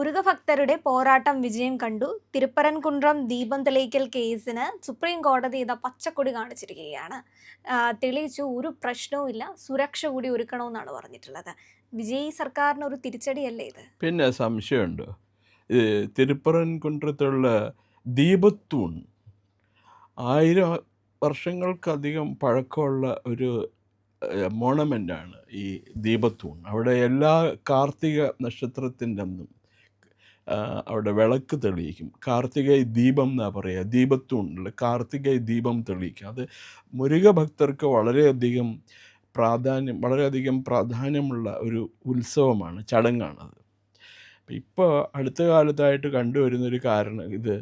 മുരുകഭക്തരുടെ പോരാട്ടം വിജയം കണ്ടു. തിരുപ്പരൻകുന്றம் ദീപം തെളിയിക്കൽ കേസിന് സുപ്രീം കോടതി ഇതാ പച്ചക്കൊടി കാണിച്ചിരിക്കുകയാണ്. തെളിയിച്ചു, ഒരു പ്രശ്നവുമില്ല, സുരക്ഷ കൂടി ഒരുക്കണമെന്നാണ് പറഞ്ഞിട്ടുള്ളത്. വിജയ് സർക്കാരിന് ഒരു തിരിച്ചടിയല്ലേ ഇത്? പിന്നെ സംശയമുണ്ട്. തിരുപ്പരൻകുன்றത്തുള്ള ദീപത്തൂൺ 1000 വർഷങ്ങൾക്കധികം പഴക്കമുള്ള ഒരു മോണമെൻ്റാണ് ഈ ദീപത്തൂൺ. അവിടെ എല്ലാ കാർത്തിക നക്ഷത്രത്തിൻ്റെ അന്നും അവിടെ വിളക്ക് തെളിയിക്കും. കാർത്തികൈ ദീപം എന്നാണ് പറയുക. ദീപത്തൂണിൽ കാർത്തികൈ ദീപം തെളിയിക്കും. അത് മുരുക ഭക്തർക്ക് വളരെയധികം പ്രാധാന്യമുള്ള ഒരു ഉത്സവമാണ്, ചടങ്ങാണത്. ഇപ്പോൾ അടുത്ത കാലത്തായിട്ട് കണ്ടുവരുന്നൊരു കാരണം, ഇത്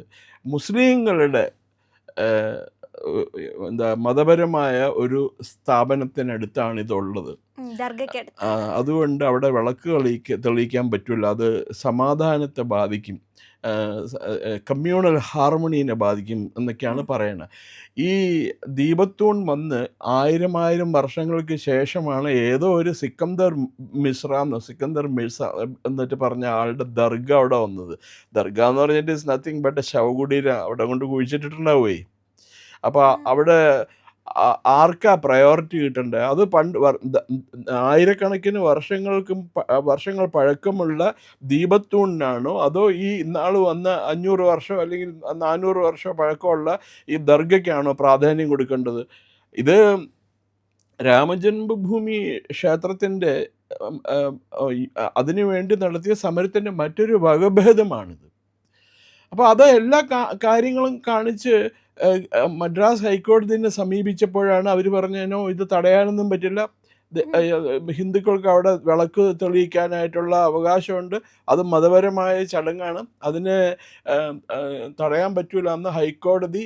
മുസ്ലിങ്ങളുടെ മതപരമായ ഒരു സ്ഥാപനത്തിനടുത്താണ് ഇതുള്ളത്. അതുകൊണ്ട് അവിടെ വിളക്ക് തെളിയിക്കാൻ പറ്റില്ല. അത് സമാധാനത്തെ ബാധിക്കും, കമ്മ്യൂണൽ ഹാർമണീനെ ബാധിക്കും എന്നൊക്കെയാണ് പറയുന്നത്. ഈ ദീപത്തൂൺ വന്ന് 1000 വർഷങ്ങൾക്ക് ശേഷമാണ് ഏതോ ഒരു സിക്കന്ദർ മിർസ എന്നിട്ട് പറഞ്ഞ ആളുടെ ദർഗ അവിടെ വന്നത്. ദർഗ എന്ന് പറഞ്ഞിട്ട് ഇറ്റ്സ് നത്തിങ് ബട്ട് ശവകുടീര അവിടെ കൊണ്ട് കുഴിച്ചിട്ടിട്ടുണ്ടാവേ. അപ്പോൾ അവിടെ ആർക്കാ പ്രയോറിറ്റി കിട്ടേണ്ടത്? അത് ആയിരക്കണക്കിന് വർഷങ്ങൾ പഴക്കമുള്ള ദീപത്തൂണിനാണോ, അതോ ഈ ഇന്നാൾ വന്ന 500 വർഷം അല്ലെങ്കിൽ 400 വർഷം പഴക്കമുള്ള ഈ ദർഗയ്ക്കാണോ പ്രാധാന്യം കൊടുക്കേണ്ടത്? ഇത് രാമജന്മഭൂമി ക്ഷേത്രത്തിൻ്റെ അതിനുവേണ്ടി നടത്തിയ സമരത്തിൻ്റെ മറ്റൊരു വകഭേദമാണിത്. അപ്പോൾ അത് എല്ലാ കാര്യങ്ങളും കാണിച്ച് മദ്രാസ് ഹൈക്കോടതിനെ സമീപിച്ചപ്പോഴാണ് അവർ പറഞ്ഞതിനോ ഇത് തടയാനൊന്നും പറ്റില്ല, ഹിന്ദുക്കൾക്ക് അവിടെ വിളക്ക് തെളിയിക്കാനായിട്ടുള്ള അവകാശമുണ്ട്, അത് മതപരമായ ചടങ്ങാണ്, അതിനെ തടയാൻ പറ്റൂല എന്ന് ഹൈക്കോടതി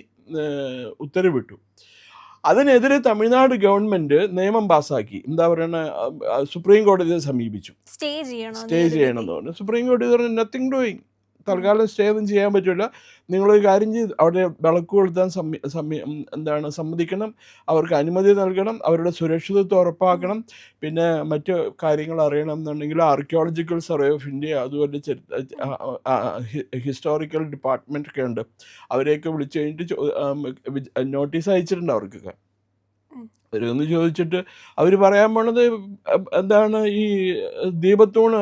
ഉത്തരവിട്ടു. അതിനെതിരെ തമിഴ്നാട് ഗവൺമെൻറ് നിയമം പാസ്സാക്കി. എന്താ പറയുക, സുപ്രീം കോടതിയെ സമീപിച്ചു, സ്റ്റേ ചെയ്യണമെന്ന് പറഞ്ഞു. സുപ്രീം കോടതി പറഞ്ഞു നത്തിങ് ഡൂയിങ്, തൽക്കാലം സ്റ്റേ ഒന്നും ചെയ്യാൻ പറ്റില്ല, നിങ്ങളൊരു കാര്യം ചെയ്ത് അവിടെ വിളക്ക് കൊളുത്താൻ സമ്മതിക്കണം, അവർക്ക് അനുമതി നൽകണം, അവരുടെ സുരക്ഷിതത്വം ഉറപ്പാക്കണം, പിന്നെ മറ്റ് കാര്യങ്ങൾ അറിയണം എന്നുണ്ടെങ്കിൽ ആർക്കിയോളജിക്കൽ സർവേ ഓഫ് ഇന്ത്യ, അതുപോലെ ഹിസ്റ്റോറിക്കൽ ഡിപ്പാർട്ട്മെൻ്റ് ഒക്കെ ഉണ്ട്, അവരെയൊക്കെ വിളിച്ചു കഴിഞ്ഞിട്ട് നോട്ടീസ് അയച്ചിട്ടുണ്ട് അവർക്കൊക്കെ. അവരൊന്ന് ചോദിച്ചിട്ട് അവർ പറയാൻ പോണത് എന്താണ്, ഈ ദീപത്തൂണ്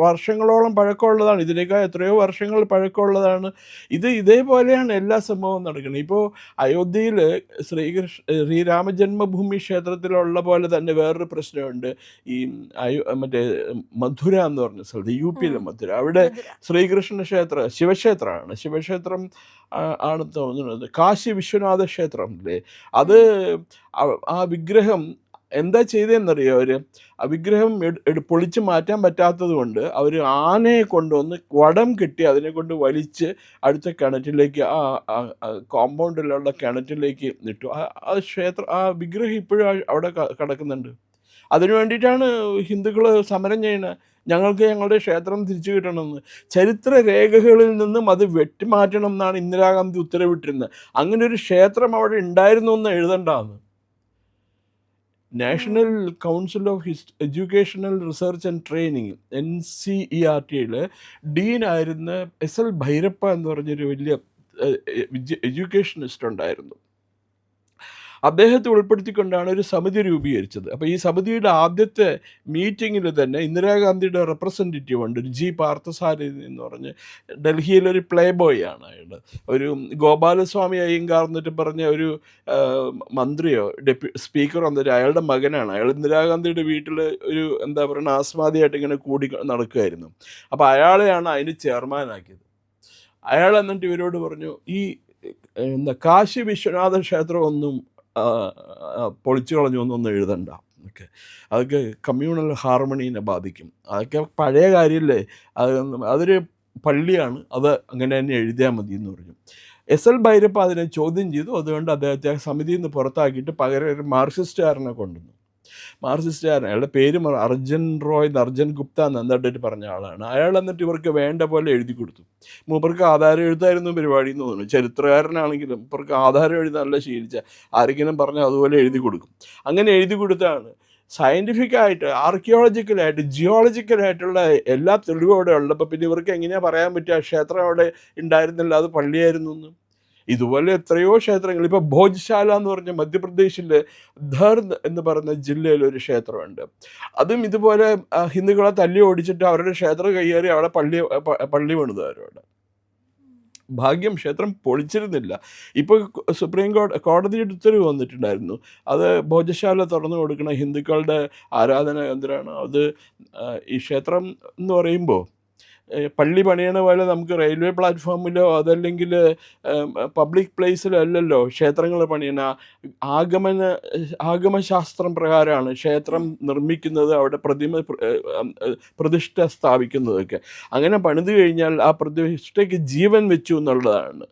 വർഷങ്ങളോളം പഴക്കമുള്ളതാണ്, ഇതിനേക്കാൾ എത്രയോ വർഷങ്ങൾ പഴക്കമുള്ളതാണ്. ഇതേപോലെയാണ് എല്ലാ സംഭവവും നടക്കുന്നത്. ഇപ്പോൾ അയോധ്യയിൽ ശ്രീരാമജന്മഭൂമി ക്ഷേത്രത്തിലുള്ള പോലെ തന്നെ വേറൊരു പ്രശ്നമുണ്ട്. ഈ മറ്റേ മധുര എന്ന് പറഞ്ഞ സ്ഥലത്ത്, UP മധുര, അവിടെ ശ്രീകൃഷ്ണ ശിവക്ഷേത്രമാണ്. ശിവക്ഷേത്രം ആണ് തോന്നുന്നത്, കാശി വിശ്വനാഥ ക്ഷേത്രം അല്ലേ. അത് ആ വിഗ്രഹം എന്താ ചെയ്തതെന്നറിയോ, അവർ ആ വിഗ്രഹം പൊളിച്ച് മാറ്റാൻ പറ്റാത്തത് കൊണ്ട് അവർ ആനയെ കൊണ്ടുവന്ന് വടം കെട്ടി അതിനെ കൊണ്ട് വലിച്ച് അടുത്ത കിണറ്റിലേക്ക്, ആ കോമ്പൗണ്ടിലുള്ള കിണറ്റിലേക്ക് ഇട്ടു. ആ വിഗ്രഹം ഇപ്പോഴും അവിടെ കിടക്കുന്നുണ്ട്. അതിനു വേണ്ടിയിട്ടാണ് ഹിന്ദുക്കൾ സമരം ചെയ്യുന്നത്, ഞങ്ങൾക്ക് ഞങ്ങളുടെ ക്ഷേത്രം തിരിച്ചു കിട്ടണമെന്ന്. ചരിത്ര രേഖകളിൽ നിന്നും അത് വെട്ടിമാറ്റണം എന്നാണ് ഇന്ദിരാഗാന്ധി ഉത്തരവിട്ടിരുന്നത്. അങ്ങനെ ഒരു ക്ഷേത്രം അവിടെ ഉണ്ടായിരുന്നു എന്ന് എഴുതണ്ടാന്ന്. National council of educational research and training NCERT ഡീനായിരുന്ന SL ഭൈരപ്പ എന്ന് പറഞ്ഞൊരു വലിയ എഡ്യൂക്കേഷനിസ്റ്റ് ഉണ്ടായിരുന്നു. അദ്ദേഹത്തെ ഉൾപ്പെടുത്തിക്കൊണ്ടാണ് ഒരു സമിതി രൂപീകരിച്ചത്. അപ്പോൾ ഈ സമിതിയുടെ ആദ്യത്തെ മീറ്റിങ്ങിൽ തന്നെ ഇന്ദിരാഗാന്ധിയുടെ റെപ്രസെൻറ്റേറ്റീവ് ഉണ്ട്, G പാർത്ഥസാരഥി എന്ന് പറഞ്ഞ്, ഡൽഹിയിലൊരു പ്ലേ ബോയ് ആണ് അയാൾ. ഒരു ഗോപാലസ്വാമി അയ്യങ്കാർ എന്നിട്ട് പറഞ്ഞ ഒരു മന്ത്രിയോ സ്പീക്കറോ എന്നിട്ട് അയാളുടെ മകനാണ്. അയാൾ ഇന്ദിരാഗാന്ധിയുടെ വീട്ടിൽ ഒരു എന്താ പറയുക ആസ്വാദിയായിട്ട് ഇങ്ങനെ കൂടി നടക്കുമായിരുന്നു. അപ്പോൾ അയാളെയാണ് അതിന് ചെയർമാനാക്കിയത്. അയാൾ എന്നിട്ട് ഇവരോട് പറഞ്ഞു, ഈ കാശി വിശ്വനാഥ ക്ഷേത്രം ഒന്നും പൊളിച്ചു കളഞ്ഞു ഒന്നും എഴുതണ്ട, അതൊക്കെ കമ്മ്യൂണൽ ഹാർമണീനെ ബാധിക്കും, അതൊക്കെ പഴയ കാര്യമല്ലേ, അതൊരു പള്ളിയാണ്, അത് അങ്ങനെ തന്നെ എഴുതിയാൽ മതി എന്ന് പറഞ്ഞു. SL ഭൈരപ്പ അതിനെ ചോദ്യം ചെയ്തു. അതുകൊണ്ട് അദ്ദേഹത്തെ സമിതിയിൽ നിന്ന് പുറത്താക്കിയിട്ട് പകരം ഒരു മാർക്സിസ്റ്റുകാരനെ കൊണ്ടുവന്നു. മാർക്സിസ്റ്റുകാരൻ, അയാളുടെ പേര് അർജൻ ഗുപ്ത എന്നിട്ട് പറഞ്ഞ ആളാണ്. അയാൾ എന്നിട്ട് ഇവർക്ക് വേണ്ട പോലെ എഴുതി കൊടുത്തു. മൂപ്പർക്ക് ആധാരം എഴുതായിരുന്നു പരിപാടി എന്ന് തോന്നുന്നു. ചരിത്രകാരനാണെങ്കിലും ഇവർക്ക് ആധാരം എഴുതാനല്ല ശീലിച്ച, ആരെങ്കിലും പറഞ്ഞാൽ അതുപോലെ എഴുതി കൊടുക്കും. അങ്ങനെ എഴുതി കൊടുത്താണ് സയൻറ്റിഫിക്കായിട്ട്, ആർക്കിയോളജിക്കലായിട്ട്, ജിയോളജിക്കലായിട്ടുള്ള എല്ലാ തെളിവും അവിടെ ഉള്ളപ്പോൾ പിന്നെ ഇവർക്ക് എങ്ങനെയാണ് പറയാൻ പറ്റുക ക്ഷേത്രം അവിടെ ഉണ്ടായിരുന്നില്ല, അത് പള്ളിയായിരുന്നു എന്ന്? ഇതുപോലെ എത്രയോ ക്ഷേത്രങ്ങൾ, ഇപ്പോൾ ഭോജ്ശാല എന്ന് പറഞ്ഞ മധ്യപ്രദേശിലെ ധർ എന്ന് പറയുന്ന ജില്ലയിൽ ഒരു ക്ഷേത്രമുണ്ട്. അതും ഇതുപോലെ ഹിന്ദുക്കളെ തല്ലി ഓടിച്ചിട്ട് അവരുടെ ക്ഷേത്രം കയ്യേറി അവിടെ പള്ളി പണിതു അവരവിടെ. ഭാഗ്യം ക്ഷേത്രം പൊളിച്ചിരുന്നില്ല. ഇപ്പോൾ സുപ്രീം കോടതിയുടെ ഉത്തരവ് വന്നിട്ടുണ്ടായിരുന്നു, അത് ഭോജശാല തുറന്നു കൊടുക്കുന്ന ഹിന്ദുക്കളുടെ ആരാധനാ കേന്ദ്രമാണ് അത്. ഈ ക്ഷേത്രം എന്ന് പറയുമ്പോൾ പള്ളി പണിയണ പോലെ നമുക്ക് റെയിൽവേ പ്ലാറ്റ്ഫോമിലോ അതല്ലെങ്കിൽ പബ്ലിക് പ്ലേസിലോ അല്ലല്ലോ ക്ഷേത്രങ്ങൾ പണിയണ. ആഗമശാസ്ത്രം പ്രകാരമാണ് ക്ഷേത്രം നിർമ്മിക്കുന്നത്, അവിടെ പ്രതിഷ്ഠ സ്ഥാപിക്കുന്നതൊക്കെ. അങ്ങനെ പണിത് കഴിഞ്ഞാൽ ആ പ്രതിഷ്ഠയ്ക്ക് ജീവൻ വെച്ചു എന്നുള്ളതാണ്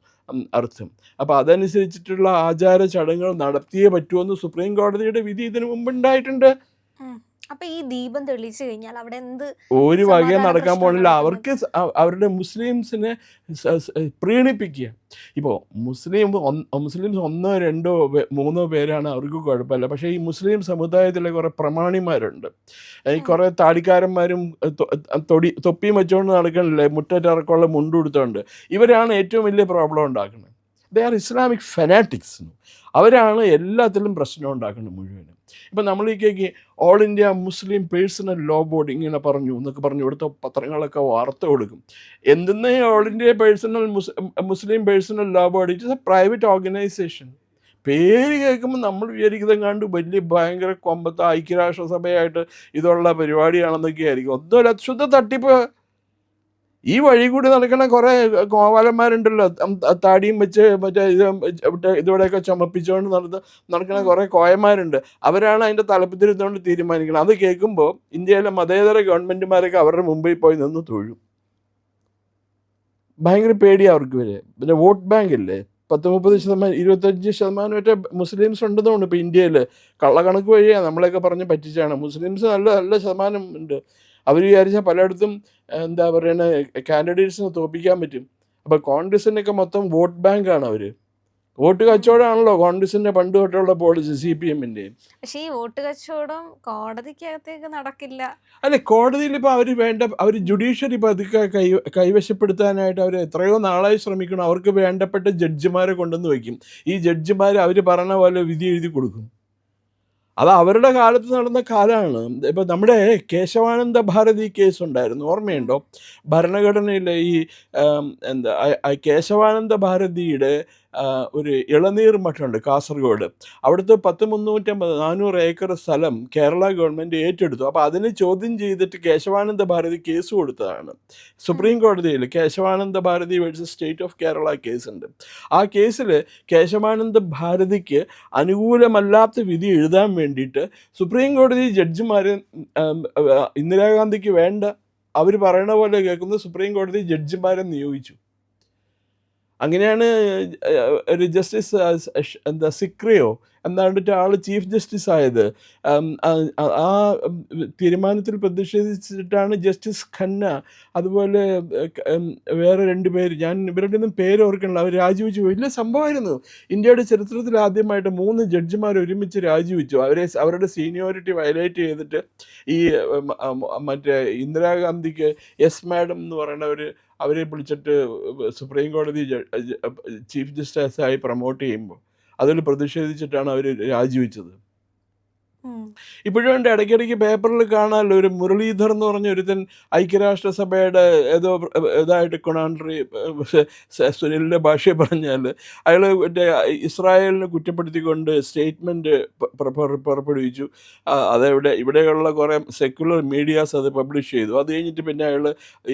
അർത്ഥം. അപ്പോൾ അതനുസരിച്ചിട്ടുള്ള ആചാര ചടങ്ങുകൾ നടത്തിയേ പറ്റുമെന്ന് സുപ്രീം കോടതിയുടെ വിധി ഇതിനു മുമ്പ് ഉണ്ടായിട്ടുണ്ട്. അപ്പൊ ഈ ദീപം തെളിയിച്ചു കഴിഞ്ഞാൽ അവിടെ എന്ത് ഒരു വകയും സമാധാന നടക്കാൻ പ്രശ്നമാണ് പോണില്ല. നടക്കുന്നത്? അവർക്ക് അവരുടെ മുസ്ലിംസിനെ പ്രീണിപ്പിക്കുക. ഇപ്പോൾ മുസ്ലിംസ് ഒന്നോ രണ്ടോ മൂന്നോ പേരാണ്, അവർക്ക് കുഴപ്പമില്ല. പക്ഷേ ഈ മുസ്ലിം സമുദായത്തിലെ കുറേ പ്രമാണിമാരുണ്ട്, ഈ കുറേ താടിക്കാരന്മാരും തൊപ്പിയും വെച്ചുകൊണ്ട് നടക്കണില്ലേ, മുറ്റത്തിറക്കമുള്ള മുണ്ടുകൊടുത്തോണ്ട്, ഇവരാണ് ഏറ്റവും വലിയ പ്രോബ്ലം ഉണ്ടാക്കുന്നത്. They are Islamic fanatics. അവരാണ് എല്ലാത്തിലും പ്രശ്നം ഉണ്ടാക്കുന്നത് മുഴുവനും. ഇപ്പം നമ്മൾ ഈ കേക്ക് all India Muslim personal law board ഇങ്ങനെ പറഞ്ഞു എന്നൊക്കെ പറഞ്ഞു ഇവിടുത്തെ പത്രങ്ങളൊക്കെ വാർത്ത കൊടുക്കും. എന്തെന്ന് all India Muslim personal law board? It is a private organisation. പേര് കേൾക്കുമ്പോൾ നമ്മൾ വിചാരിക്കുന്നത് കണ്ട് വലിയ ഭയങ്കര കൊമ്പത്ത് ഐക്യരാഷ്ട്രസഭയായിട്ട് ഇതുള്ള പരിപാടിയാണെന്നൊക്കെ ആയിരിക്കും. ഒന്നുമല്ല, ശുദ്ധ തട്ടിപ്പ്. ഈ വഴി കൂടി നടക്കുന്ന കുറേ കോവാലന്മാരുണ്ടല്ലോ, താടിയും വെച്ച് മറ്റേ ഇതോടെയൊക്കെ ചുമപ്പിച്ചുകൊണ്ട് നടക്കുന്ന കുറേ കോയന്മാരുണ്ട്. അവരാണ് അതിൻ്റെ തലപ്പത്തിരുന്നുകൊണ്ട് തീരുമാനിക്കണം. അത് കേൾക്കുമ്പോൾ ഇന്ത്യയിലെ മതേതര ഗവൺമെൻറ്റുമാരൊക്കെ അവരുടെ മുമ്പിൽ പോയി നിന്ന് തൊഴും. ഭയങ്കര പേടിയാണ് അവർക്ക് വരെ. പിന്നെ വോട്ട് ബാങ്ക് ഇല്ലേ, 10-30%, 25% മറ്റേ മുസ്ലിംസ് ഉണ്ടെന്നുണ്ട് ഇപ്പോൾ ഇന്ത്യയിൽ. കള്ളക്കണക്ക് വഴിയാണ് നമ്മളെയൊക്കെ പറഞ്ഞ് പറ്റിച്ചാണ്. മുസ്ലിംസ് നല്ല ശതമാനം ഉണ്ട്. അവർ വിചാരിച്ചാൽ പലയിടത്തും എന്താ പറയുക കാൻഡിഡേറ്റ്സിനെ തോൽപ്പിക്കാൻ പറ്റും. അപ്പോൾ കോൺഗ്രസിൻ്റെയൊക്കെ മൊത്തം വോട്ട് ബാങ്കാണ് അവർ. വോട്ട് കച്ചവടമാണല്ലോ കോൺഗ്രസിൻ്റെ പണ്ട് തൊട്ടുള്ള പോളിസി, CPM-ൻ്റെ. പക്ഷെ ഈ വോട്ട് കച്ചവടം കോടതിക്കകത്തേക്ക് നടക്കില്ല. അല്ല, കോടതിയിൽ ഇപ്പോൾ അവർ ജുഡീഷ്യറി ഇപ്പോൾ അതൊക്കെ കൈവശപ്പെടുത്താനായിട്ട് അവർ എത്രയോ നാളായി ശ്രമിക്കണം. അവർക്ക് വേണ്ടപ്പെട്ട ജഡ്ജിമാരെ കൊണ്ടുവന്ന് വയ്ക്കും. ഈ ജഡ്ജിമാർ അവർ പറഞ്ഞ പോലെ വിധി എഴുതി കൊടുക്കും. അത് അവരുടെ കാലത്ത് നടന്ന കാലമാണ്. ഇപ്പം നമ്മുടെ കേശവാനന്ദ ഭാരതി കേസ് ഉണ്ടായിരുന്നു, ഓർമ്മയുണ്ടോ? ഭരണഘടനയിലെ ഈ എന്താ കേശവാനന്ദ ഭാരതിയുടെ ഒരു ഇളനീർ മഠമുണ്ട് കാസർഗോഡ്. അവിടുത്തെ 350-400 ഏക്കർ സ്ഥലം കേരള ഗവൺമെൻറ് ഏറ്റെടുത്തു. അപ്പോൾ അതിനെ ചോദ്യം ചെയ്തിട്ട് കേശവാനന്ദ ഭാരതി കേസ് കൊടുത്തതാണ് സുപ്രീം കോടതിയിൽ. Kesavananda Bharati versus state of Kerala കേസുണ്ട്. ആ കേസിൽ കേശവാനന്ദ ഭാരതിക്ക് അനുകൂലമല്ലാത്ത വിധി എഴുതാൻ വേണ്ടിയിട്ട് സുപ്രീം കോടതി ജഡ്ജിമാർ ഇന്ദിരാഗാന്ധിക്ക് വേണ്ട, അവർ പറയണ പോലെ കേൾക്കുന്ന സുപ്രീം കോടതി ജഡ്ജിമാരെ നിയോഗിച്ചു. അങ്ങനെയാണ് ഒരു ജസ്റ്റിസ് സിക്രിയോ എന്താണ്ടിട്ട് ആൾ ചീഫ് ജസ്റ്റിസ് ആയത്. ആ തീരുമാനത്തിൽ പ്രതിഷേധിച്ചിട്ടാണ് ജസ്റ്റിസ് ഖന്ന, അതുപോലെ വേറെ 2 പേര്, ഞാൻ ഇവരുടെ ഒന്നും പേര് ഓർക്കണില്ല, അവർ രാജിവെച്ചു. വലിയ സംഭവമായിരുന്നു. ഇന്ത്യയുടെ ചരിത്രത്തിൽ ആദ്യമായിട്ട് 3 ജഡ്ജിമാർ ഒരുമിച്ച് രാജിവെച്ചു. അവരുടെ സീനിയോറിറ്റി വയലേറ്റ് ചെയ്തിട്ട് ഈ മറ്റേ ഇന്ദിരാഗാന്ധിക്ക് യെസ് മാഡം എന്ന് പറയുന്ന അവരെ വിളിച്ചിട്ട് സുപ്രീം കോടതി ചീഫ് ജസ്റ്റിസായി പ്രൊമോട്ട് ചെയ്യുമ്പോൾ അതിൽ പ്രതിഷേധിച്ചിട്ടാണ് അവർ രാജിവെച്ചത്. ഇപ്പോഴും ഉണ്ട്, ഇടയ്ക്കിടയ്ക്ക് പേപ്പറിൽ കാണാമല്ലോ, ഒരു മുരളീധർ എന്ന് പറഞ്ഞ ഒരുത്തൻ ഐക്യരാഷ്ട്രസഭയുടെ ഏതോ ഇതായിട്ട് കൊണാൻഡറി, സുനിലിൻ്റെ ഭാഷയെ പറഞ്ഞാൽ അയാൾ മറ്റേ ഇസ്രായേലിനെ കുറ്റപ്പെടുത്തിക്കൊണ്ട് സ്റ്റേറ്റ്മെൻറ്റ് പുറപ്പെടുവിച്ചു. ഇവിടെയുള്ള കുറേ സെക്യുലർ മീഡിയാസ് അത് പബ്ലിഷ് ചെയ്തു. അത് കഴിഞ്ഞിട്ട് പിന്നെ അയാൾ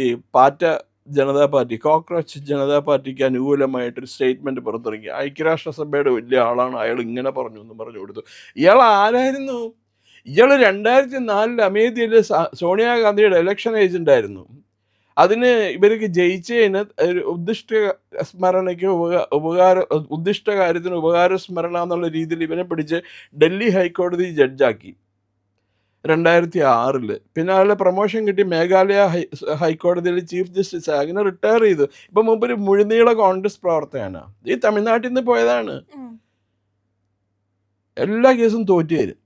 ഈ പാറ്റ ജനതാ പാർട്ടി, കോക്രോച്ച് ജനതാ പാർട്ടിക്ക് അനുകൂലമായിട്ടൊരു സ്റ്റേറ്റ്മെൻറ്റ് പുറത്തിറങ്ങി. ഐക്യരാഷ്ട്രസഭയുടെ വലിയ ആളാണ് അയാൾ, ഇങ്ങനെ പറഞ്ഞു എന്ന് പറഞ്ഞു കൊടുത്തു. ഇയാൾ ആരായിരുന്നു? ഇയാൾ 2004 അമേഠിയിൽ സോണിയാഗാന്ധിയുടെ ഇലക്ഷൻ ഏജൻ്റായിരുന്നു. അതിന് ഇവർക്ക് ജയിച്ചതിന് ഒരു സ്മരണയ്ക്ക് ഉദ്ദിഷ്ട കാര്യത്തിന് ഉപകാര സ്മരണ എന്നുള്ള രീതിയിൽ ഇവനെ പിടിച്ച് ഡൽഹി ഹൈക്കോടതി ജഡ്ജാക്കി 2006. പിന്നെ അയാളുടെ പ്രൊമോഷൻ കിട്ടി മേഘാലയ ഹൈക്കോടതിയിൽ ചീഫ് ജസ്റ്റിസ്, അങ്ങനെ റിട്ടയർ ചെയ്തു. ഇപ്പം മുമ്പ് ഒരു മുഴുനീള കോൺഗ്രസ് പ്രവർത്തകനാണ്. ഈ തമിഴ്നാട്ടിൽ നിന്ന് പോയതാണ്. 嗯 എല്ലാ കേസും തോറ്റു തരും.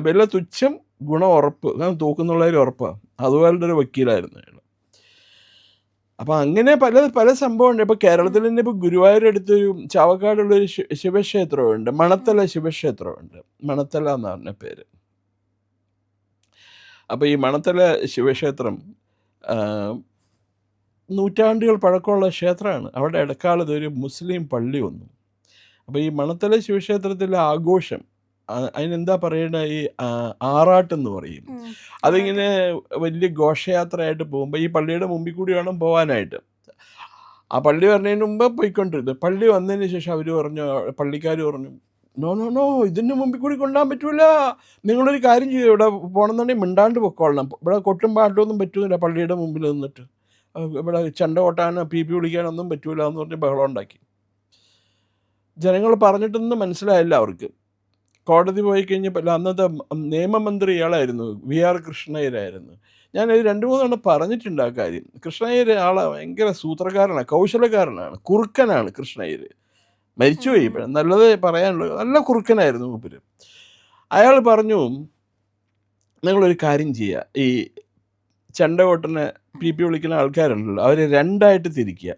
വില തുച്ഛം, ഗുണം ഉറപ്പ്, ഞാൻ തൂക്കുന്നുള്ളതിൽ ഉറപ്പാണ്. അതുപോലത്തെ ഒരു വക്കീലായിരുന്നു അയാൾ. അപ്പം അങ്ങനെ പല പല സംഭവമുണ്ട്. ഇപ്പോൾ കേരളത്തിൽ തന്നെ ഇപ്പോൾ ഗുരുവായൂർ അടുത്തൊരു ചാവക്കാടുള്ളൊരു ശിവക്ഷേത്രമുണ്ട്, മണത്തല ശിവക്ഷേത്രമുണ്ട്. മണത്തല എന്ന് പറഞ്ഞ പേര്. അപ്പോൾ ഈ മണത്തല ശിവക്ഷേത്രം നൂറ്റാണ്ടുകൾ പഴക്കമുള്ള ക്ഷേത്രമാണ്. അവിടെ ഇടക്കാലത്ത് ഒരു മുസ്ലിം പള്ളി വന്നു. അപ്പോൾ ഈ മണത്തല ശിവക്ഷേത്രത്തിലെ ആഘോഷം, അതിനെന്താ പറയണ, ഈ ആറാട്ടെന്ന് പറയും. അതിങ്ങനെ വലിയ ഘോഷയാത്രയായിട്ട് പോകുമ്പോൾ ഈ പള്ളിയുടെ മുമ്പിൽ കൂടി വേണം പോകാനായിട്ട്. ആ പള്ളി വരുന്നതിന് മുമ്പ് പോയിക്കൊണ്ടിരുന്നു. പള്ളി വന്നതിന് ശേഷം അവർ പറഞ്ഞു, പള്ളിക്കാർ പറഞ്ഞു, നോ നോ നോ, ഇതിന് മുമ്പിൽ കൂടി കൊണ്ടുപോകാൻ പറ്റൂല, നിങ്ങളൊരു കാര്യം ചെയ്യും, ഇവിടെ പോകണമെന്നുണ്ടെങ്കിൽ മിണ്ടാണ്ട് പൊക്കോളണം, ഇവിടെ കൊട്ടും പാട്ടൊന്നും പറ്റൂല, പള്ളിയുടെ മുമ്പിൽ നിന്നിട്ട് ഇവിടെ ചെണ്ട കൊട്ടാനോ പി വിളിക്കാനോ ഒന്നും പറ്റൂല എന്ന് പറഞ്ഞ് ബഹളം ഉണ്ടാക്കി. ജനങ്ങൾ പറഞ്ഞിട്ടൊന്നും മനസ്സിലായില്ല അവർക്ക്. കോടതി പോയി കഴിഞ്ഞപ്പോൾ അന്നത്തെ നിയമമന്ത്രി ഇയാളായിരുന്നു, VR കൃഷ്ണയ്യരായിരുന്നു. ഞാനത് 2-3 തവണ പറഞ്ഞിട്ടുണ്ട് ആ കാര്യം. കൃഷ്ണയ്യർ ആളെ ഭയങ്കര സൂത്രക്കാരനാണ്, കൗശലക്കാരനാണ്, കുറുക്കനാണ് കൃഷ്ണയ്യർ. മരിച്ചുപോയി, ഇപ്പോഴും നല്ലത് പറയാനുള്ളത്, നല്ല കുറുക്കനായിരുന്നു മൂപ്പര്. അയാൾ പറഞ്ഞു, നിങ്ങളൊരു കാര്യം ചെയ്യുക, ഈ ചെണ്ട കൊട്ടനെ പി വിളിക്കുന്ന ആൾക്കാരുണ്ടല്ലോ, അവർ 2ആയിട്ട് തിരിക്കുക.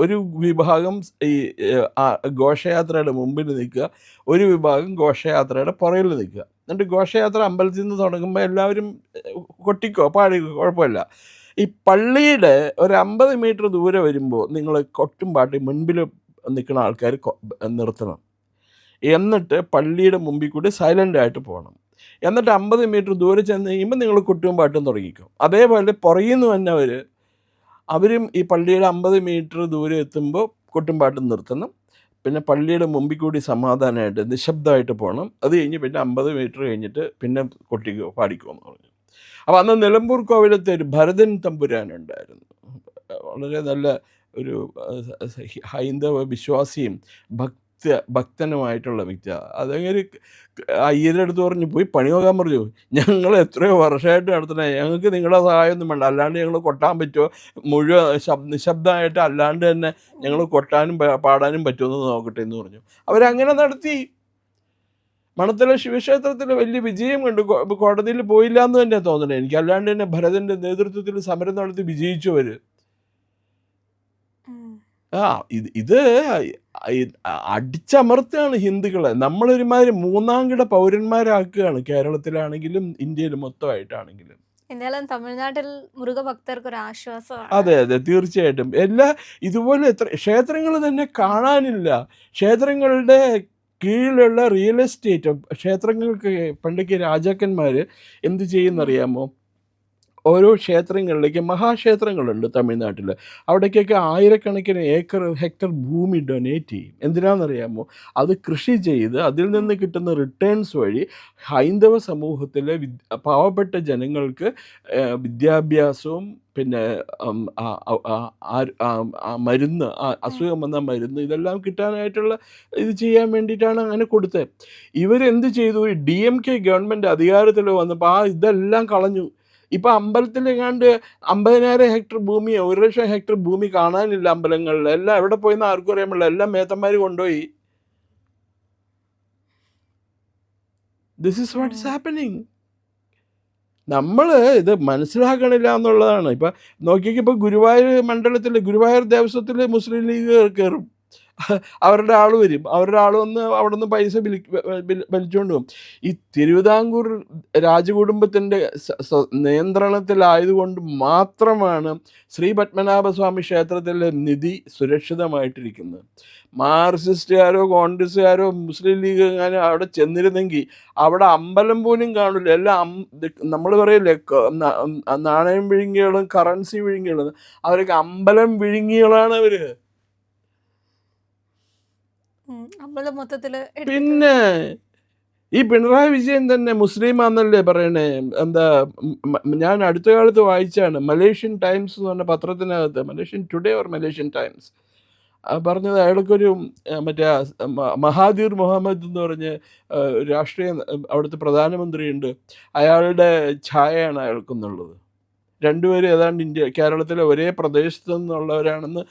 ഒരു വിഭാഗം ഈ ഘോഷയാത്രയുടെ മുമ്പിൽ നിൽക്കുക, ഒരു വിഭാഗം ഘോഷയാത്രയുടെ പുറകിൽ നിൽക്കുക. എന്നിട്ട് ഘോഷയാത്ര അമ്പലത്തിൽ നിന്ന് തുടങ്ങുമ്പോൾ എല്ലാവരും കൊട്ടിക്കോ പാടിക്കോ കുഴപ്പമില്ല. ഈ പള്ളിയുടെ ഒരു 50 മീറ്റർ ദൂരെ വരുമ്പോൾ നിങ്ങൾ കൊട്ടും പാട്ടി മുൻപിൽ നിൽക്കുന്ന ആൾക്കാർ നിർത്തണം. എന്നിട്ട് പള്ളിയുടെ മുമ്പിൽ കൂടി സൈലൻ്റായിട്ട് പോകണം. എന്നിട്ട് 50 മീറ്റർ ദൂരെ ചെന്ന് കഴിയുമ്പോൾ നിങ്ങൾ കൊട്ടും പാട്ടും തുടങ്ങിക്കും. അതേപോലെ പുറകിൽ നിന്ന് തന്നെ അവരും ഈ പള്ളിയുടെ 50 മീറ്റർ ദൂരെ എത്തുമ്പോൾ കൊട്ടും പാട്ടും നിർത്തണം. പിന്നെ പള്ളിയുടെ മുമ്പിൽ കൂടി സമാധാനമായിട്ട് നിശബ്ദമായിട്ട് പോകണം. അത് കഴിഞ്ഞ് പിന്നെ 50 മീറ്റർ കഴിഞ്ഞിട്ട് പിന്നെ കൊട്ടിക്കോ പാടിക്കോ എന്ന് പറഞ്ഞു. അപ്പോൾ അന്ന് നിലമ്പൂർ കോവിലത്തെ ഒരു ഭരതൻ തമ്പുരാനുണ്ടായിരുന്നു. വളരെ നല്ല ഒരു ഹൈന്ദവ വിശ്വാസിയും ഭക്തനുമായിട്ടുള്ള വ്യക്തിയാണ്. അതങ്ങനെ അയ്യരുടെ അടുത്ത് പറഞ്ഞു, പോയി പണി നോക്കാൻ പറഞ്ഞു, ഞങ്ങൾ എത്രയോ വർഷമായിട്ട് നടത്തണേ, ഞങ്ങൾക്ക് നിങ്ങളുടെ സഹായമൊന്നും വേണ്ട, അല്ലാണ്ട് ഞങ്ങൾ കൊട്ടാൻ പറ്റുമോ, മുഴുവൻ നിശബ്ദമായിട്ട് അല്ലാണ്ട് തന്നെ ഞങ്ങൾ കൊട്ടാനും പാടാനും പറ്റുമെന്ന് നോക്കട്ടെ എന്ന് പറഞ്ഞു. അവരങ്ങനെ നടത്തി. മണത്തല ശിവക്ഷേത്രത്തിൽ വലിയ വിജയം കണ്ടു. കോടതിയിൽ പോയില്ല എന്ന് തന്നെ തോന്നണേ എനിക്ക്. അല്ലാണ്ട് തന്നെ ഭരതൻ്റെ നേതൃത്വത്തിൽ സമരം നടത്തി വിജയിച്ചു അവർ. ഇത് അടിച്ചമർത്തുകയാണ് ഹിന്ദുക്കളെ. നമ്മളൊരുമാതിരി 3ാം കിട പൗരന്മാരാക്കുകയാണ്, കേരളത്തിലാണെങ്കിലും ഇന്ത്യയിൽ മൊത്തമായിട്ടാണെങ്കിലും. എന്തായാലും തമിഴ്നാട്ടിൽ മുരുകഭക്തർക്ക് ഒരു ആശ്വാസമാണ്. അതെ അതെ, തീർച്ചയായിട്ടും. ഇതുപോലെ എത്ര ക്ഷേത്രങ്ങൾ തന്നെ കാണാനില്ല. ക്ഷേത്രങ്ങളുടെ കീഴിലുള്ള റിയൽ എസ്റ്റേറ്റ്, ക്ഷേത്രങ്ങൾക്ക് പണ്ടൊക്കെ രാജാക്കന്മാർ എന്ത് ചെയ്യുന്നറിയാമോ, ഓരോ ക്ഷേത്രങ്ങളിലേക്ക്, മഹാക്ഷേത്രങ്ങളുണ്ട് തമിഴ്നാട്ടിൽ, അവിടേക്കൊക്കെ 1000കണക്കിന് ഹെക്ടർ ഭൂമി ഡൊനേറ്റ് ചെയ്യും. എന്തിനാണെന്നറിയാമോ, അത് കൃഷി ചെയ്ത് അതിൽ നിന്ന് കിട്ടുന്ന റിട്ടേൺസ് വഴി ഹൈന്ദവ സമൂഹത്തിലെ പാവപ്പെട്ട ജനങ്ങൾക്ക് വിദ്യാഭ്യാസവും പിന്നെ മരുന്ന്, അസുഖം വന്ന മരുന്ന്, ഇതെല്ലാം കിട്ടാനായിട്ടുള്ള ഇത് ചെയ്യാൻ വേണ്ടിയിട്ടാണ് അങ്ങനെ കൊടുത്തത്. ഇവരെന്ത് ചെയ്തു, DMK ഗവൺമെൻറ് അധികാരത്തിൽ വന്നപ്പോൾ ഇതെല്ലാം കളഞ്ഞു. ഇപ്പം അമ്പലത്തിലെങ്ങാണ്ട് 50,000 ഹെക്ടർ ഭൂമി, 1,00,000 ഹെക്ടർ ഭൂമി കാണാനില്ല അമ്പലങ്ങളിൽ. എല്ലാം എവിടെ പോയെന്ന് ആർക്കും അറിയാൻ പാടില്ല, എല്ലാം മേത്തന്മാർ കൊണ്ടുപോയി. This is what is happening. നമ്മൾ ഇത് മനസ്സിലാക്കണില്ല എന്നുള്ളതാണ്. ഇപ്പം നോക്കിയപ്പോൾ ഗുരുവായൂർ മണ്ഡലത്തിൽ, ഗുരുവായൂർ ദേവസ്വത്തിൽ മുസ്ലിം ലീഗ് കയറും, അവരുടെ ആൾ വരും, അവരുടെ ആൾ വന്ന് അവിടെ നിന്ന് പൈസ വലിച്ചുകൊണ്ട് പോകും. ഈ തിരുവിതാംകൂർ രാജകുടുംബത്തിൻ്റെ നിയന്ത്രണത്തിലായതുകൊണ്ട് മാത്രമാണ് ശ്രീ പത്മനാഭസ്വാമി ക്ഷേത്രത്തിലെ നിധി സുരക്ഷിതമായിട്ടിരിക്കുന്നത്. മാർക്സിസ്റ്റുകാരോ കോൺഗ്രസ്സുകാരോ മുസ്ലിം ലീഗ് എങ്ങാനും അവിടെ ചെന്നിരുന്നെങ്കിൽ അവിടെ അമ്പലം പോലും കാണില്ല. എല്ലാം നമ്മൾ പറയില്ലേ, നാണയം വിഴുങ്ങികളും കറൻസി വിഴുങ്ങികളും, അവരൊക്കെ അമ്പലം വിഴുങ്ങികളാണ് അവർ. പിന്നെ ഈ പിണറായി വിജയൻ തന്നെ മുസ്ലിമാന്നല്ലേ പറയണേ. എന്താ, ഞാൻ അടുത്ത കാലത്ത് വായിച്ചാണ്, മലേഷ്യൻ ടൈംസ് എന്ന് പറഞ്ഞ പത്രത്തിനകത്ത്, Malaysian Today or Malaysian Times പറഞ്ഞത്, അയാൾക്കൊരു മറ്റേ മഹാതീർ മുഹമ്മദ് എന്ന് പറഞ്ഞ് രാഷ്ട്രീയ അവിടുത്തെ പ്രധാനമന്ത്രിയുണ്ട്, അയാളുടെ ഛായയാണ് അയാൾക്കെന്നുള്ളത്. രണ്ടുപേരും ഏതാണ്ട് കേരളത്തിലെ ഒരേ പ്രദേശത്തു നിന്നുള്ളവരാണെന്ന്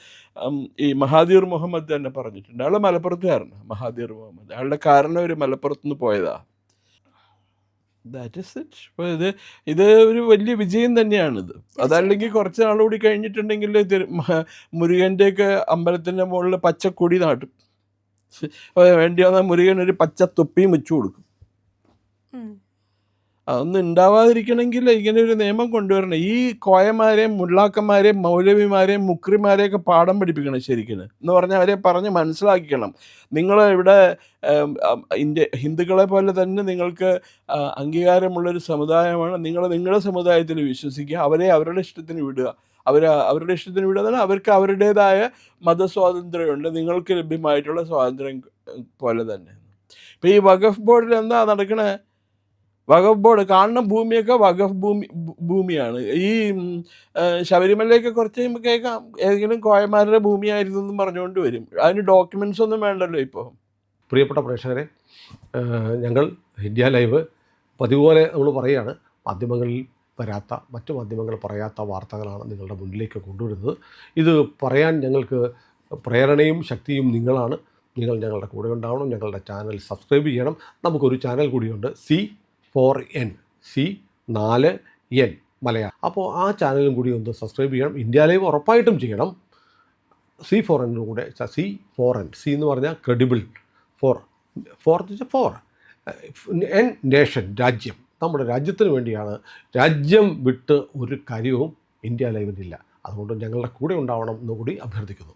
ഈ മഹാതീർ മുഹമ്മദ് തന്നെ പറഞ്ഞിട്ടുണ്ട്. അയാൾ മലപ്പുറത്തുകാരനാണ് മഹാതീർ മുഹമ്മദ്. അയാളുടെ കാരണം ഒരു മലപ്പുറത്ത് നിന്ന് പോയതാ. That is it. അപ്പോൾ ഇത് ഒരു വലിയ വിജയം തന്നെയാണിത്. അതല്ലെങ്കിൽ കുറച്ച് നാളുകൂടി കഴിഞ്ഞിട്ടുണ്ടെങ്കിൽ മുരുകൻ്റെയൊക്കെ അമ്പലത്തിൻ്റെ മുകളിൽ പച്ചക്കൊടി നാട്ടും. വേണ്ടി വന്നാൽ മുരുകൻ ഒരു പച്ച തൊപ്പിയും വെച്ചു കൊടുക്കും. അതൊന്നും ഉണ്ടാവാതിരിക്കണമെങ്കിൽ ഇങ്ങനെ ഒരു നിയമം കൊണ്ടുവരണം. ഈ കോയമാരെയും മുള്ളാക്കന്മാരെയും മൗലവിമാരെയും മുക്രിമാരെയൊക്കെ പാഠം പഠിപ്പിക്കണം ശരിക്കും. എന്ന് പറഞ്ഞാൽ അവരെ പറഞ്ഞ് മനസ്സിലാക്കിക്കണം. നിങ്ങൾ ഇവിടെ ഹിന്ദുക്കളെ പോലെ തന്നെ നിങ്ങൾക്ക് അംഗീകാരമുള്ളൊരു സമുദായമാണ്. നിങ്ങളുടെ സമുദായത്തിൽ വിശ്വസിക്കുക, അവരെ അവരുടെ ഇഷ്ടത്തിന് വിടുക. അവരുടെ ഇഷ്ടത്തിന് വിടുക എന്നാൽ അവർക്ക് അവരുടേതായ മതസ്വാതന്ത്ര്യമുണ്ട്, നിങ്ങൾക്ക് ലഭ്യമായിട്ടുള്ള സ്വാതന്ത്ര്യം പോലെ തന്നെ. ഇപ്പോൾ ഈ വഖഫ് ബോർഡിൽ എന്താ നടക്കണേ? വഖഫ് ബോർഡ് കാണുന്ന ഭൂമിയൊക്കെ വഖഫ് ഭൂമിയാണ്. ഈ ശബരിമലയൊക്കെ കുറച്ച് കഴിയുമ്പോൾ കേൾക്കാം ഏതെങ്കിലും കോയമാരുടെ ഭൂമിയായിരുന്നു എന്നും പറഞ്ഞുകൊണ്ട് വരും. അതിന് ഡോക്യുമെൻറ്റ്സ് ഒന്നും വേണ്ടല്ലോ ഇപ്പോൾ. പ്രിയപ്പെട്ട പ്രേക്ഷകരെ, ഞങ്ങൾ ഇന്ത്യ ലൈവ് പതിപോലെ നമ്മൾ പറയുകയാണ്, മാധ്യമങ്ങളിൽ വരാത്ത, മറ്റു മാധ്യമങ്ങൾ പറയാത്ത വാർത്തകളാണ് നിങ്ങളുടെ മുന്നിലേക്ക് കൊണ്ടുവരുന്നത്. ഇത് പറയാൻ ഞങ്ങൾക്ക് പ്രേരണയും ശക്തിയും നിങ്ങളാണ്. നിങ്ങൾ ഞങ്ങളുടെ കൂടെ ഉണ്ടാവണം. ഞങ്ങളുടെ ചാനൽ സബ്സ്ക്രൈബ് ചെയ്യണം. നമുക്കൊരു ചാനൽ കൂടിയുണ്ട്, C4N C4N മലയാളം. അപ്പോൾ ആ ചാനലും കൂടി ഒന്ന് സബ്സ്ക്രൈബ് ചെയ്യണം. ഇന്ത്യ ലൈവ് ഉറപ്പായിട്ടും ചെയ്യണം. C4N കൂടെ, C4N, C എന്ന് പറഞ്ഞാൽ ക്രെഡിബിൾ, ഫോർ എൻ നേഷൻ, രാജ്യം. നമ്മുടെ രാജ്യത്തിന് വേണ്ടിയാണ്. രാജ്യം വിട്ട് ഒരു കാര്യവും ഇന്ത്യ ലൈവിനില്ല. അതുകൊണ്ട് ഞങ്ങളുടെ കൂടെ ഉണ്ടാവണം എന്നുകൂടി അഭ്യർത്ഥിക്കുന്നു.